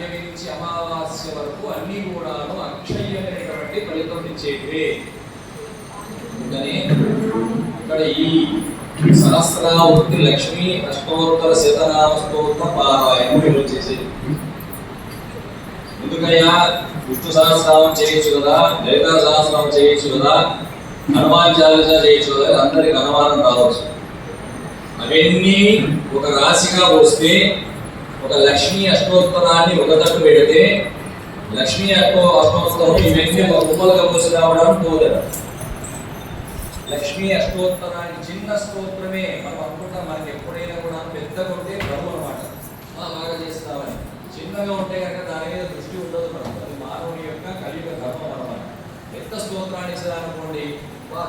పాడ్యమి నుంచి అమావాస్య వరకు అన్ని కూడాను అక్షయమైనటువంటి ఫలితం ఇచ్చేటివే. అందుకని ఇక్కడ ఈ సహస్రావృత్తి లక్ష్మీ అష్టోత్తర శతనామ స్తోత్ర పారాయణం మీరు చేసేది. ఎందుకయ్యా విష్ణు సహస్రనామం చేయొచ్చు కదా, లలితా సహస్రనామం చేయొచ్చు కదా, హనుమాన్ చాలీసా చేయొచ్చు కదా, అందరికి అనుమానం రావచ్చు. అవన్నీ ఒక రాశిగా వస్తే ఒక లక్ష్మీ అష్టోత్తరాన్ని ఒక తట్టు పెడితే లక్ష్మీ అష్టోత్తరం ఇవన్నీ ఒక కుప్పలుగా పోసి రావడం పోలేదు. లక్ష్మీ అష్టోత్తరాన్ని చిన్న స్తోత్రమే మనం అనుకుంటాం. మనకి ఎప్పుడైనా కూడా పెద్దగా ఉంటే ప్రభు అనమాట, బాగా చేస్తామని. చిన్నగా ఉంటే కనుక దాని మీద దృష్టి ఉండదు. మనం అది మానవుని యొక్క కలియుగ ధర్మం అనమాట. పెద్ద స్తోత్రాన్ని ఇచ్చారనుకోండి,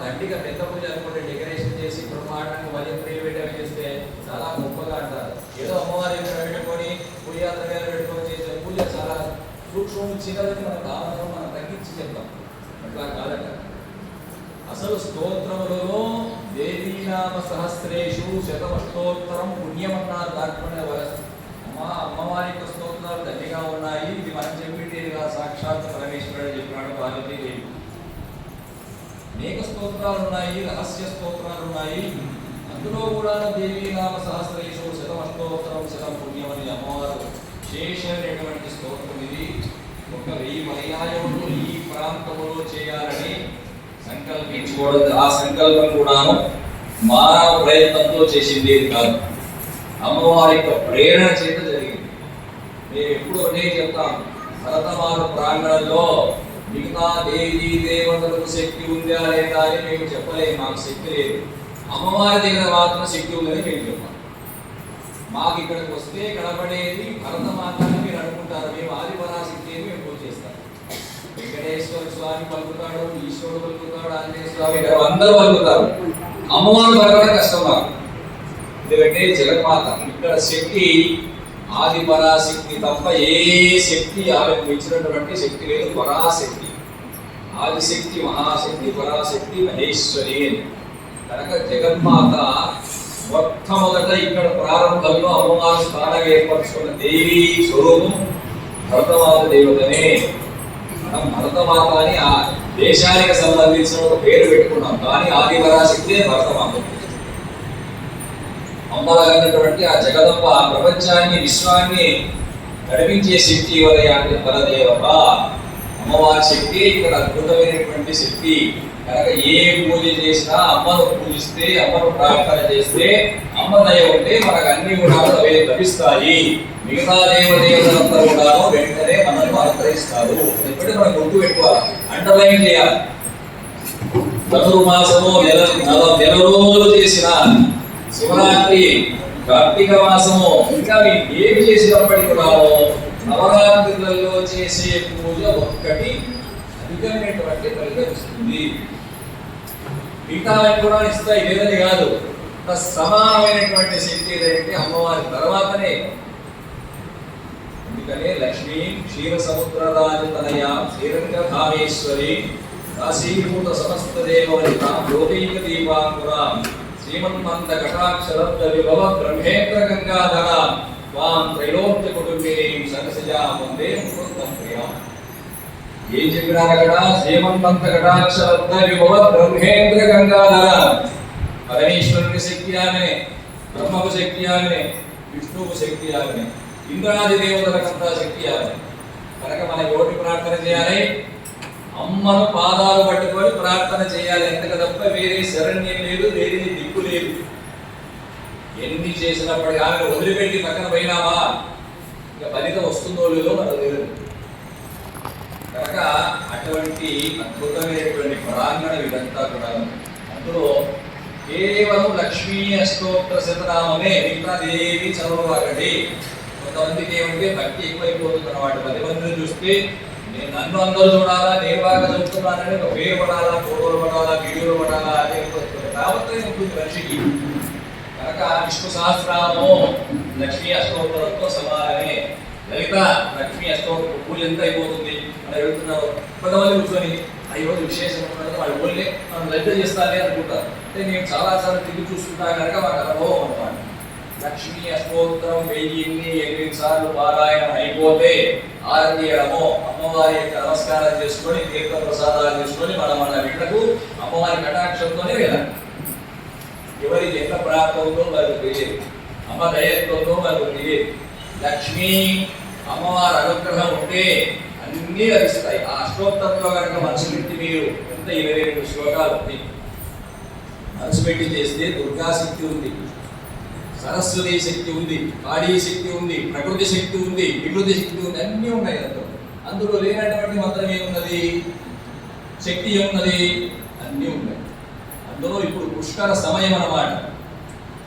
గట్టిగా పెద్ద పూజ అనుకోండి, డెకరేషన్ చేసి బ్రహ్మాండంగా భజంత్రీలు పెట్టి చేస్తే చాలా గొప్పగా అంటారు. ఏదో అమ్మవారి పెట్టుకొని పులియాత్ర మీద పెట్టుకొని చేసే పూజ చాలా సూక్ష్మం చిన్నదని మన భావనలో మనం తగ్గించి చెప్తాం. అట్లా కాదట. అసలు స్తోత్రములలో దేవీనామ సహస్రేషు శతమష్టోత్తరం పుణ్యమన్నారు. దాంట్లోనే అమ్మవారి యొక్క స్తోత్రాలు దండిగా ఉన్నాయి. ఇది మనం చెప్పేటిగా సాక్షాత్ పరమేశ్వరుడు చెప్పినాడు. పార్వతీదేవి అనేక స్తోత్రాలు ఉన్నాయి, రహస్య స్తోత్రాలు ఉన్నాయి. అందులో కూడా దేవీనామ సహస్రేషు శతమష్టోత్తరం శతం పుణ్యం అని అమ్మవారు విశేషమైనటువంటి స్తోత్రం. ఇది ఒక 1000 పర్యాయములు ఈ ప్రాంతంలో చేయాలని సంకల్పించుకోవడం. ఆ సంకల్పం కూడా మానవ ప్రయత్నంతో చేసింది కాదు, అమ్మవారి యొక్క ప్రేరణ చేత జరిగింది. మేము ఎప్పుడు ఒకటే చెప్తాం, భరతమాత ప్రాంగణంలో మిగతా దేవీ దేవతలకు శక్తి ఉందా లేదా అని మేము చెప్పలేము. మాకు శక్తి లేదు. అమ్మవారి దగ్గర మాత్రం శక్తి ఉందని మేము చెప్పాం. మాకు ఇక్కడికి వస్తే కనబడేది భరతమాత అని మీరు అనుకుంటారు. మేము ఆదిపరాశక్తి అని మేము పూజ చేస్తాం. వెంకటేశ్వర స్వామి పలుకుతాడు, ఈశ్వరుడు పలుకుతాడు, ఆంజనేయ స్వామి అందరూ పలుకుతారు. అమ్మవారు పలకడం కష్టం మాకు. ఎందుకంటే జగన్మాత ఇక్కడ శక్తి ఆదిపరాశక్తి తప్ప ఏ శక్తి ఆమెకు ఇచ్చినటువంటి శక్తి లేదు. పరాశక్తి, ఆదిశక్తి, మహాశక్తి, పరాశక్తి, మహేశ్వరి అని. కనుక జగన్మాత మొట్టమొదట ఇక్కడ ప్రారంభంలో అమ్మవారు స్థానం ఏర్పరచుకున్న దేవీ స్వరూపం భరతమాత దేవతనే. మనం భరతమాత అని ఆ దేశానికి సంబంధించిన ఒక పేరు పెట్టుకున్నాం, కానీ ఆదిపరాశక్తి భరతమాత. అమ్మలైనటువంటి ఆ జగదంబ ప్రపంచాన్ని విశ్వాన్ని నడిపించే శక్తి వలయాన్ని పరదేవత అమ్మవారి శక్తి ఇక్కడ అద్భుతమైనటువంటి శక్తి. కనుక ఏ పూజ చేసినా అమ్మను పూజిస్తే, అమ్మను ప్రార్థన చేస్తే, అమ్మ దయ ఉంటే మనకు అన్ని కూడా లభిస్తాయి. మిగతా దేవదేవతలంతా కూడా వెంటనే మనల్ని అనుగ్రహిస్తారు. ఎప్పుడైతే మనం గుర్తు పెట్టుకోవాలి, అండర్లైన్ చేయాలి. ధనుర్మాసము నెల రోజులు చేసిన శివరాత్రి, కార్తీక మాసము, ఇంకా మీరు ఏమి చేసినప్పటికీ కూడా నవరాత్రులలో చేసే పూజ ఒక్కటి అధికమైనటువంటి ఫలితం ఇస్తుంది. మిగతా కూడా ఇస్తాయి, లేదని కాదు. సమానమైనటువంటి శక్తి ఏదంటే అమ్మవారి తర్వాతనే. అందుకనే లక్ష్మీ క్షీర సముద్రరాజతనయ శ్రీరంగధామేశ్వరి కాశీభూత సమస్త దేవవనిత లోకైక దీపాంకురా శ్రీమన్మంత కటాక్షరబ్ద విభవ బ్రహ్మేంద్ర గంగాధర వాం త్రైలోక్య కుటుంబినీం సరసజా వందే ముకుందం ప్రియం. ఏం చెప్పినారు అక్కడ? శ్రీమన్మంత కటాక్షరబ్ద విభవ బ్రహ్మేంద్ర గంగాధర. పరమేశ్వరుని శక్తి ఆమె, బ్రహ్మకు శక్తి ఆమె, విష్ణువుకు శక్తి ఆమె, ఇంద్రాది దేవతలకంతా శక్తి ఆమె. కనుక మన ఎవరికి ప్రార్థన చేయాలి? అమ్మను పాదాలు పట్టుకొని ప్రార్థన చేయాలి. ఎంతకు తప్ప వేరే శరణ్యం లేదు, వేరే దిక్కు లేదు. ఎన్ని చేసినప్పటికీ ఆమె వదిలిపెట్టి పక్కన పోయినామా ఇంకా ఫలితం వస్తుందో లేదో మనకు తెలియదు. కనుక అటువంటి అద్భుతమైనటువంటి ప్రాంగణ ఇదంతా కూడా. అందులో కేవలం లక్ష్మీ అష్టోత్తర శతనామమే, మిగతా దేవి చదవకండి. కొంతమందికి ఏమంటే భక్తి ఎక్కువైపోతుంది అన్నమాట. 10 మందిని చూస్తే నేను నన్ను అందరూ చూడాలా, నేను బాగా చదువుతున్నానని ఒక పేరు పడాలా, ఫోటోలు పడాలా, వీడియోలు పడాలా అనే రావత్రం ఉంటుంది మనిషికి. కనుక విష్ణు సహస్రనామము లక్ష్మీ అష్టోత్తరంతో సమానమే. లలిత లక్ష్మీ అష్టోత్తర పూజ ఎంత అయిపోతుంది అని వెళ్తున్నారు. కొంతమంది కూర్చొని ఈరోజు విశేషం వాళ్ళు ఊళ్ళే మనం లలిత చేస్తానే అనుకుంటారు. అంటే నేను చాలాసార్లు తిరిగి చూసుకుంటాను కనుక మాకు అనుభవం అన్నమాట. లక్ష్మీ అష్టోత్తరం 1008 సార్లు పారాయణం అయిపోతే ఆరతి ఇవ్వడము, అమ్మవారి యొక్క నమస్కారం చేసుకొని తీర్థ ప్రసాదాలు చేసుకొని మన వీళ్ళకు అమ్మవారి కటాక్షంతోనే వెళ్ళాలి. ఎవరికి ఎంత ప్రాప్తంతో వాళ్ళకు తెలియదు, అమ్మ దయత్వంతో వాళ్ళకు తెలియదు. లక్ష్మీ అమ్మవారి అనుగ్రహం ఉంటే అన్నీ లభిస్తాయి. ఆ అష్టోత్తరంలో కనుక మనసు పెట్టి మీరు ఎంత 22 శ్లోకాలు ఉంది మనసు పెట్టి చేస్తే దుర్గా శక్తి ఉంది, సరస్వతి శక్తి ఉంది, కాళీ శక్తి ఉంది, ప్రకృతి శక్తి ఉంది, వికృతి శక్తి ఉంది, అన్నీ ఉన్నాయి అందులో. అందులో లేనటువంటి మాత్రం ఏమున్నది? శక్తి ఏమున్నది? అన్నీ ఉన్నాయి అందులో. ఇప్పుడు పుష్కర సమయం అన్నమాట.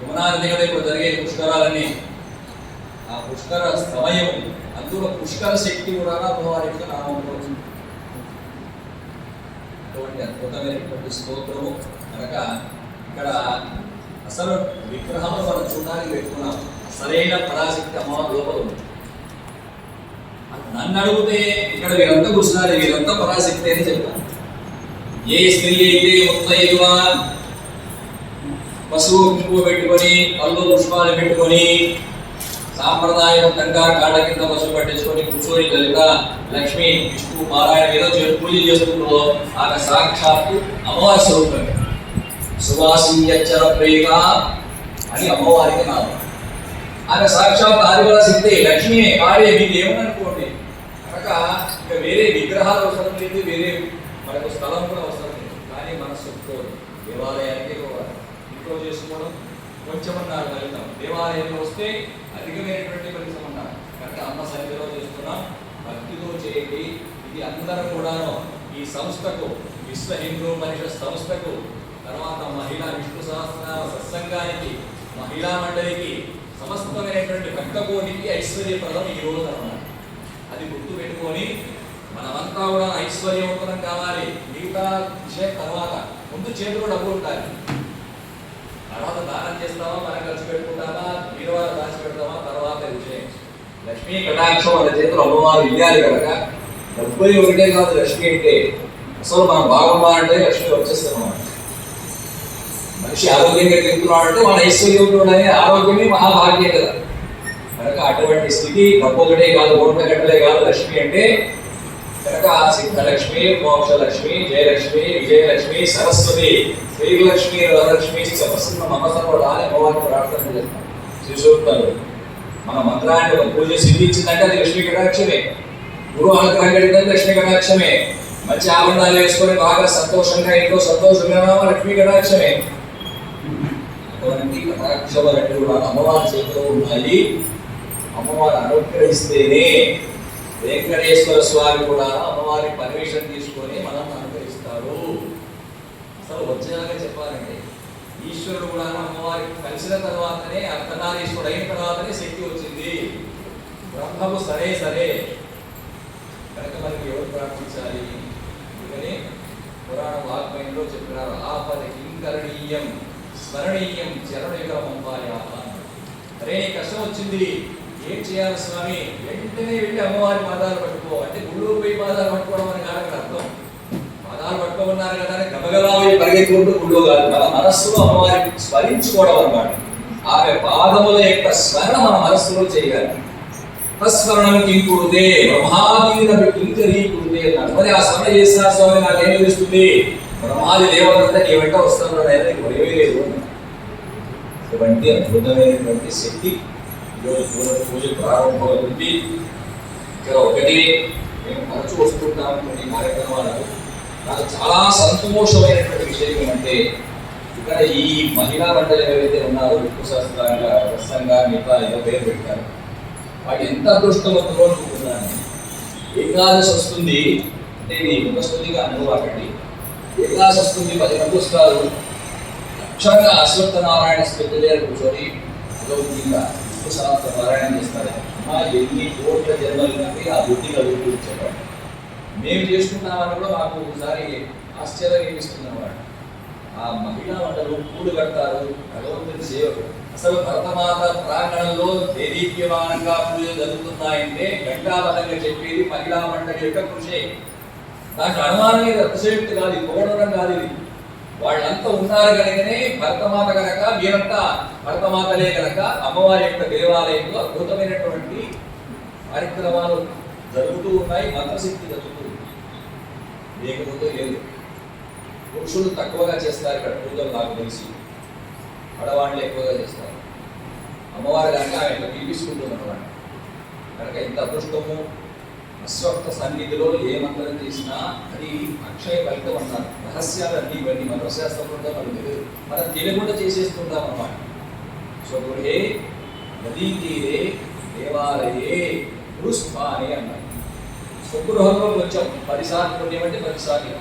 యమునా నది కదా ఇప్పుడు జరిగే పుష్కరాలన్నీ. ఆ పుష్కర సమయం, అందులో పుష్కర శక్తి కూడా అమ్మవారి యొక్క నామంలో అటువంటి అద్భుతమైనటువంటి స్తోత్రము. కనుక ఇక్కడ అసలు విగ్రహం మనం చూడడానికి పెట్టుకున్నాం. సరైన పరాశక్తి అమ్మవారి లోపల ఉంది. నన్ను అడిగితే ఇక్కడ వీరంతా కూర్చున్నారు, వీరంతా పరాశక్తి అని చెప్తాను. ఏ స్త్రీ అయితే ముత్తైదువ పశువు కుంకుమ పెట్టుకొని కళ్ళు పుష్పాలు పెట్టుకొని సాంప్రదాయబద్ధంగా కాళ్ళ కింద పశువు పట్టించుకొని కూర్చొని లలిత లక్ష్మి విష్ణు పారాయణ ఏదో పూజ చేస్తుందో ఆమె సాక్షాత్తు అమ్మవారి స్వరూపమే. సువాసీయచ్చర ప్రేమ అని అమ్మవారికి నామం. ఆమె సాక్షాత్ ఆదివల శక్తి లక్ష్మి కాళీ. మీకు ఏమనుకోండి కనుక ఇక వేరే విగ్రహాలు అవసరం లేదు, వేరే మనకు స్థలం కూడా అవసరం లేదు. కానీ మనస్సుతో దేవాలయానికి పోవాలి, ఇంట్లో చేసుకోవడం కొంచెమన్నారు ఫలితం. దేవాలయంలో వస్తే అధికమైనటువంటి ఫలితం అన్నారు. కనుక అమ్మ సన్నిధిలో చేస్తున్నాం, భక్తితో చేయండి. ఇది అందరూ కూడాను ఈ సంస్థకు, విశ్వ హిందూ పరిషత్ సంస్థకు, తర్వాత మహిళా విష్ణు సహస్రనామ సత్సంగానికి, మహిళా మండలికి, సమస్తమైనటువంటి భక్తకోటికి ఐశ్వర్యప్రదం ఈ రోజు అన్నమాట. అది గుర్తు పెట్టుకొని మనమంతా కూడా ఐశ్వర్యవంతులం కావాలి. మిగతా విషయం తర్వాత, ముందు చేతిలో డబ్బులు ఉండాలి. తర్వాత దానం చేస్తామా, మనం ఖర్చు పెట్టుకుంటామా, వీరవారు దాచి పెడతామా, తర్వాత విషయం. లక్ష్మీ కటాక్షం మన చేతులు అమ్మవారు ఇవ్వాలి కనుక డబ్బులు ఒకటే కాదు లక్ష్మి అంటే. అసలు మనం బాగుండాలంటే లక్ష్మి వచ్చేస్తాం. మనిషి ఆరోగ్యంగా తిరుగుతున్నాడు అంటే మన ఐశ్వర్యంలోనే ఆరోగ్యమే మహాభాగ్యం కదా. కనుక అటువంటి స్థితి డబ్బులే కాదు, ఓట్ల గంటలే కాదు లక్ష్మి అంటే. కనుక సిద్ధలక్ష్మి, మోక్షలక్ష్మి, జయలక్ష్మి, విజయలక్ష్మి, సరస్వతి, శ్రీలక్ష్మి, వరలక్ష్మి సమస్త మమసర్వడా అని అమ్మవారిని ప్రార్థన చేస్తాం. శిశుక్తలు మన మంత్రాన్ని ఒక పూజ సిద్ధించిందంటే అది లక్ష్మీ కటాక్షమే. గురువు అనుగ్రహం కలిగితే లక్ష్మీ కటాక్షమే. మంచి ఆభరణాలు వేసుకొని బాగా సంతోషంగా ఇంట్లో సంతోషంగా లక్ష్మీ కటాక్షమే. అటువంటి కటాక్షములన్నీ కూడా అమ్మవారి చేతిలో ఉన్నాయి. అమ్మవారు అనుగ్రహిస్తేనే వెంకటేశ్వర స్వామి కూడా అమ్మవారి పర్మిషన్ తీసుకొని మనం అనుగ్రహిస్తారు. అసలు వచ్చేలాగా చెప్పాలంటే ఈశ్వరుడు కూడా అమ్మవారికి కలిసిన తర్వాతనే, అర్ధనారీశ్వరుడు అయిన తర్వాతనే శక్తి వచ్చింది. బ్రహ్మకు సరే కనుక మనకి ఎవరు ప్రార్థించాలి? అందుకని పురాణ వాగ్మయంలో చెప్పినారు, ఆపద కింకరణీయం స్మరణీయం చరణయుగమంబాయాప. అరే కష్టం వచ్చింది, ఏం చేయాలి స్వామి? వెంటనే వెళ్ళి అమ్మవారి పాదాలు పట్టుకో అంటే గుళ్ళూరు పోయి పాదాలు పట్టుకోవడం అని కాదు అర్థం. పాదాలు పట్టుకోమన్నారు కదా అని గబగబా పరిగెత్తుకుంటూ గుళ్ళు కాదు, మన మనస్సులో అమ్మవారిని స్మరించుకోవడం అన్నమాట. ఆమె పాదముల యొక్క స్మరణ మన మనస్సులో చేయాలి. స్మరణం కింకుడితే బ్రహ్మాదీన కింకరీకుడితే అన్నాడు. మరి ఆ స్మరణ చేసిన స్వామి నాకేం తెలుస్తుంది? బ్రహ్మాది దేవతలంతా నీ వెంట వస్తున్నాడు అనేది ఒరేవే లేదు. ఇటువంటి అద్భుతమైనటువంటి శక్తి పూజ ప్రారంభమవుతుంది. ఇక్కడ ఒకటి మేము తరచు వస్తుంటాం కొన్ని కార్యక్రమాలకు. నాకు చాలా సంతోషమైనటువంటి విషయం ఏమంటే ఇక్కడ ఈ మహిళా మండలి ఏవైతే ఉన్నారో విష్ణు సహస్రంగా ప్రసంగా మిగతా ఏదో పేరు పెట్టారు, వాటి ఎంత అదృష్టవంతులో అనుకుంటున్నాను. ఏకాదశి వస్తుంది అంటే ఇది ముఖస్థుతిగా అనుభవాకండి. ఏకాదశి వస్తుంది, 10 మంది వస్తారు. లక్ష్యంగా అశ్వత్థనారాయణ స్పెద్దులే కూర్చొని అదొకటిగా విష్ణు సహస్ర పారాయణం చేస్తారు. ఎన్ని కోట్ల జన్మలు కంటే ఆ బుద్ధిగా చెప్పండి. మేము చేసుకుంటామని కూడా మాకు ఒకసారి ఆశ్చర్యం అనిపిస్తున్నవాడు. ఆ మహిళా మండలు పూలు కడతారు, భగవంతుని సేవకు. అసలు భరతమాత ప్రాంగణంలో దేదీప్యమానంగా పూజలు జరుగుతున్నాయంటే ఘంటాబద్ధంగా చెప్పేది మహిళా మండలి యొక్క కృషి. దాంట్లో అనుమానం లేదు, అతిశయోక్తి కాదు, పొగడడం కాదు. ఇది వాళ్ళంతా ఉన్నారు కనుకనే భరతమాత కనుక మీరంతా భరతమాతలే కనుక అమ్మవారి యొక్క దేవాలయంలో అద్భుతమైనటువంటి కార్యక్రమాలు జరుగుతూ ఉన్నాయి, మంత్రశక్తి జరుగుతూ ఉంది. లేకపోతే లేదు. పురుషులు తక్కువగా చేస్తారు ఇక్కడ పూజలు నాకు తెలిసి, ఆడవాళ్ళు ఎక్కువగా చేస్తారు. అమ్మవారు కనుక ఆయన పిలిపించుకుంటుంది అన్నమాట. కనుక ఇంత అదృష్టము అశ్వత్థ సన్నిధిలో ఏ మంత్రం చేసినా అది అక్షయ ఫలితం అన్నారు. రహస్యాలన్నీ ఇవన్నీ మంత్రశాస్త్రంలో మనకు తెలియదు, మనం తెలియకుండా చేసేస్తుంటాం అన్నమాట. సో గృహే నదీ తీరే దేవాలయే గురుస్థానే అన్నారు. స్వగృహంలో కొంచెం 10 సార్లు పుణ్యం అంటే 10 సార్లు